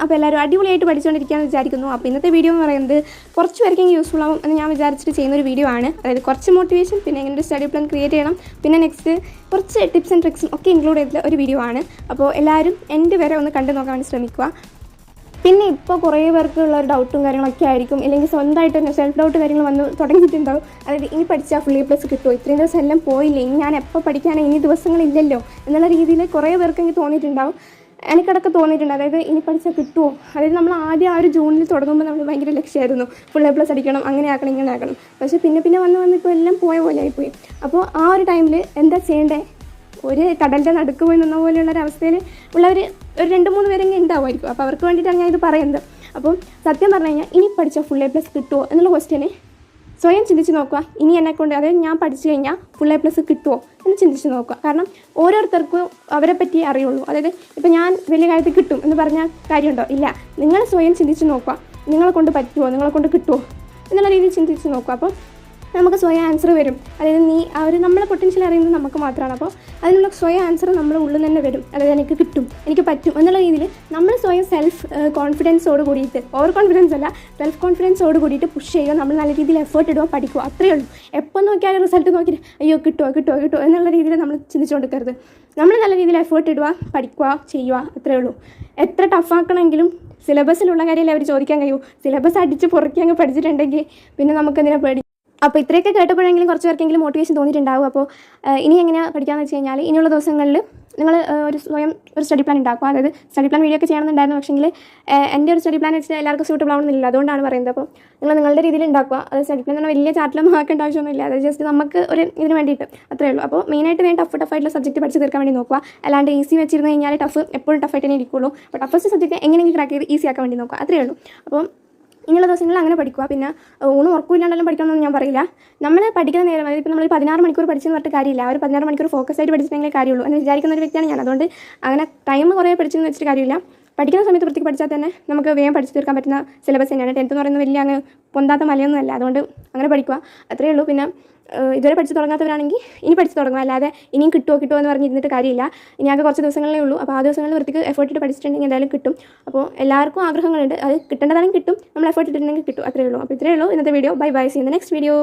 അപ്പോൾ എല്ലാവരും അടിപൊളിയായിട്ട് പഠിച്ചുകൊണ്ടിരിക്കുകയെന്ന് വിചാരിക്കുന്നു. അപ്പോൾ ഇന്നത്തെ വീഡിയോ എന്ന് പറയുന്നത് കുറച്ച് പേർക്കെങ്കിലും യൂസ്ഫുൾ ആവും എന്ന് ഞാൻ വിചാരിച്ചിട്ട് ചെയ്യുന്നൊരു വീഡിയോ ആണ്. അതായത് കുറച്ച് മോട്ടിവേഷൻ, പിന്നെ എങ്ങനെ ഒരു സ്റ്റഡി പ്ലാൻ ക്രിയേറ്റ് ചെയ്യണം, പിന്നെ നെക്സ്റ്റ് കുറച്ച് ടിപ്സ് ആൻഡ് ട്രിക്സും ഒക്കെ ഇൻക്ലൂഡ് ചെയ്തിട്ടുള്ള ഒരു വീഡിയോ ആണ്. അപ്പോൾ എല്ലാവരും എൻ്റെ വരെ ഒന്ന് കണ്ടു നോക്കാൻ വേണ്ടി ശ്രമിക്കുക. പിന്നെ ഇപ്പോൾ കുറേ പേർക്കുള്ള ഒരു ഡൗട്ടും കാര്യങ്ങളൊക്കെ ആയിരിക്കും, അല്ലെങ്കിൽ സ്വന്തമായിട്ട് തന്നെ സെൽഫ് ഡൗട്ട് കാര്യങ്ങൾ വന്ന് തുടങ്ങിയിട്ടുണ്ടാവും. അതായത് ഇനി പഠിച്ചാൽ ഫുൾ എ പ്ലസ് കിട്ടുമോ, ഇത്രയും ദിവസം എല്ലാം പോയില്ലേ, ഇനി ഞാൻ എപ്പോൾ പഠിക്കാനോ, ഇനി ദിവസങ്ങളില്ലല്ലോ എന്നുള്ള രീതിയിൽ കുറേ പേർക്ക് എനിക്ക് തോന്നിയിട്ടുണ്ടാവും. എനിക്കിടയ്ക്ക് തോന്നിയിട്ടുണ്ട്, അതായത് ഇനി പഠിച്ചാൽ കിട്ടുമോ. അതായത് നമ്മൾ ആദ്യം ആ ഒരു ജൂണിൽ തുടങ്ങുമ്പോൾ നമ്മൾ ഭയങ്കര ലക്ഷ്യമായിരുന്നു, ഫുൾ എ പ്ലസ് അടിക്കണം, അങ്ങനെ ആക്കണം, ഇങ്ങനെ ആക്കണം. പക്ഷേ പിന്നെ വന്ന് ഇപ്പോൾ എല്ലാം പോയ പോലെ ആയിപ്പോയി. അപ്പോൾ ആ ഒരു ടൈമിൽ എന്താ ചെയ്യേണ്ടത്? ഒരു കടലിൻ്റെ നടുക്ക് പോയി നിന്ന പോലെയുള്ളൊരവസ്ഥയിൽ ഉള്ളവർ ഒരു 2-3 പേരെങ്കിലും ഉണ്ടാവുമായിരിക്കും. അപ്പോൾ അവർക്ക് വേണ്ടിയിട്ടാണ് ഞാൻ ഇത് പറയുന്നത്. അപ്പം സത്യം പറഞ്ഞു കഴിഞ്ഞാൽ ഇനി പഠിച്ചാൽ ഫുൾ എ പ്ലസ് കിട്ടുമോ എന്നുള്ള ക്വസ്റ്റ്യന് സ്വയം ചിന്തിച്ച് നോക്കുക. ഇനി എന്നെക്കൊണ്ട്, അതായത് ഞാൻ പഠിച്ചു കഴിഞ്ഞാൽ ഫുൾ എ പ്ലസ് കിട്ടുമോ എന്ന് ചിന്തിച്ച് നോക്കുക. കാരണം ഓരോരുത്തർക്കും അവരെ പറ്റി അറിയുള്ളൂ. അതായത് ഇപ്പോൾ ഞാൻ വലിയ കാര്യത്തിൽ കിട്ടും എന്ന് പറഞ്ഞാൽ കാര്യമുണ്ടോ? ഇല്ല. നിങ്ങൾ സ്വയം ചിന്തിച്ച് നോക്കുക, നിങ്ങളെ കൊണ്ട് പറ്റുമോ, നിങ്ങളെ കൊണ്ട് കിട്ടുമോ എന്നുള്ള രീതിയിൽ ചിന്തിച്ച് നോക്കുക. അപ്പോൾ നമുക്ക് സ്വയം ആൻസർ വരും. അതായത് നമ്മളെ പൊട്ടൻഷ്യൽ അറിയുന്നത് നമുക്ക് മാത്രമാണ്. അപ്പോൾ അതിനുള്ള സ്വയം ആൻസർ നമ്മുടെ ഉള്ളിൽ തന്നെ വരും. അതായത് എനിക്ക് കിട്ടും, എനിക്ക് പറ്റും എന്നുള്ള രീതിയിൽ നമ്മൾ സ്വയം സെൽഫ് കോൺഫിഡൻസോട് കൂടിയിട്ട്, ഓവർ കോൺഫിഡൻസ് അല്ല, സെൽഫ് കോൺഫിഡൻസോട് കൂടിയിട്ട് പുഷ് ചെയ്യുക. നമ്മൾ നല്ല രീതിയിൽ എഫേർട്ട് ഇടുക, പഠിക്കുക, അത്രയേ ഉള്ളൂ. എപ്പോൾ നോക്കിയാലും റിസൾട്ട് നോക്കിയിട്ട് അയ്യോ കിട്ടുമോ എന്നുള്ള രീതിയിൽ നമ്മൾ ചിന്തിച്ചുകൊണ്ടിരിക്കരുത്. നമ്മൾ നല്ല രീതിയിൽ എഫേർട്ട് ഇടുക, പഠിക്കുക, ചെയ്യുക, അത്രയേ ഉള്ളൂ. എത്ര ടഫാക്കണമെങ്കിലും സിലബസിലുള്ള കാര്യമല്ലേ അവർ ചോദിക്കാൻ കഴിയൂ. സിലബസ് അടിച്ച് പുറക്കി അങ്ങ് പഠിച്ചിട്ടുണ്ടെങ്കിൽ പിന്നെ നമുക്കെന്തിനാ പേടി. അപ്പോൾ ഇത്രയൊക്കെ കേട്ടപ്പോഴെങ്കിലും കുറച്ച് പേർക്കെങ്കിലും മോട്ടിവേഷൻ തോന്നിയിട്ടുണ്ടാവും. അപ്പോൾ ഇനി എങ്ങനെയാണ് പഠിക്കാമെന്ന് വെച്ച് കഴിഞ്ഞാൽ, ഇനിയുള്ള ദിവസങ്ങളിൽ നിങ്ങൾ സ്വയം ഒരു സ്റ്റഡി പ്ലാൻ ഉണ്ടാക്കുക. അതായത് സ്റ്റഡി പ്ലാൻ വീഡിയോ ഒക്കെ ചെയ്യണമെന്നുണ്ടായിരുന്നു, പക്ഷേങ്കിൽ എൻ്റെ ഒരു സ്റ്റഡി പ്ലാൻ വെച്ചാൽ എല്ലാവർക്കും സൂട്ടബിൾ ആവുന്നില്ല, അതുകൊണ്ടാണ് പറയുന്നത്. അപ്പോൾ നിങ്ങൾ നിങ്ങളുടെ രീതിയിൽ ഉണ്ടാക്കുക. അത് സ്റ്റഡി പ്ലാൻ എന്ന് പറഞ്ഞാൽ വലിയ ചാർട്ടിലൊന്നും ആക്കേണ്ട ആവശ്യമൊന്നുമില്ല. അത് ജസ്റ്റ് നമുക്ക് ഒരു ഇതിന് വേണ്ടിയിട്ട് അത്രയേ ഉള്ളൂ. അപ്പോൾ മെയിനായിട്ട് ടഫായിട്ടുള്ള സബ്ജക്റ്റ് പഠിച്ച് തീർക്കാൻ വേണ്ടി നോക്കുക. അല്ലാണ്ട് ഈസി വെച്ചിരുന്ന് കഴിഞ്ഞാൽ എപ്പോഴും ടഫായിട്ട് തന്നെ ഇരിക്കുള്ളൂ. അപ്പോൾ ടഫസ്റ്റ് സബ്ജക്റ്റ് എങ്ങനെയെങ്കിലും ക്രാക്ക് ചെയ്ത് ഈസി ആക്കാൻ വേണ്ടി നോക്കുക, അത്രയേ ഉള്ളൂ. അപ്പോൾ ഇങ്ങനെയുള്ള ദിവസങ്ങളിൽ അങ്ങനെ പഠിക്കുക. പിന്നെ ഊണും ഉറക്കമില്ലാണ്ടെല്ലാം പഠിക്കണമെന്ന് ഞാൻ പറയില്ല. നമ്മൾ പഠിക്കുന്ന നേരം, അതായത് ഇപ്പോൾ നമ്മൾ 16 മണിക്കൂർ പഠിച്ചെന്ന് പറഞ്ഞിട്ട് കാര്യമില്ല. ഒരു 16 മണിക്കൂർ ഫോക്കസ് ആയിട്ട് പഠിച്ചിട്ടെങ്കിലേ കാര്യമുള്ളൂ എന്ന് വിചാരിക്കുന്ന ഒരു വ്യക്തിയാണ് ഞാൻ. അതുകൊണ്ട് അങ്ങനെ ടൈം കുറേ പഠിച്ചെന്ന് വെച്ചിട്ട് കാര്യമില്ല. പഠിക്കുന്ന സമയത്ത് വൃത്തിക്ക് പഠിച്ചാൽ തന്നെ നമുക്ക് വേഗം പഠിച്ചു തീർക്കാൻ പറ്റുന്ന സിലബസ് തന്നെയാണ്. 10th എന്ന് പറയുന്നത് വലിയ അങ്ങ് പൊന്താത്ത മലയൊന്നും അല്ല. അതുകൊണ്ട് അങ്ങനെ പഠിക്കുക, അത്രയേ ഉള്ളൂ. പിന്നെ ഇതുവരെ പഠിച്ച് തുടങ്ങാത്തവരാണെങ്കിൽ ഇനി പഠിച്ച് തുടങ്ങുക. അല്ലാതെ ഇനിയും കിട്ടുമോ എന്ന് പറഞ്ഞിരുന്നിട്ട് കാര്യമില്ല. ഇനി ആകെ കുറച്ച് ദിവസങ്ങളേ ഉള്ളൂ. അപ്പോൾ ആ ദിവസങ്ങളിൽ വൃത്തിക്ക് എഫേർട്ട് ഇട്ട് പഠിച്ചിട്ടുണ്ടെങ്കിൽ എന്തായാലും കിട്ടും. അപ്പോൾ എല്ലാവർക്കും ആഗ്രഹങ്ങളുണ്ട്, അത് കിട്ടേണ്ടതാണെങ്കിൽ കിട്ടും, നമ്മൾ എഫേർട്ട് ഇട്ടിട്ടുണ്ടെങ്കിൽ കിട്ടും, അത്രയേ ഉള്ളൂ. അപ്പോൾ ഇത്രയേ ഉള്ളൂ ഇന്നത്തെ video. Bye, see in the next video.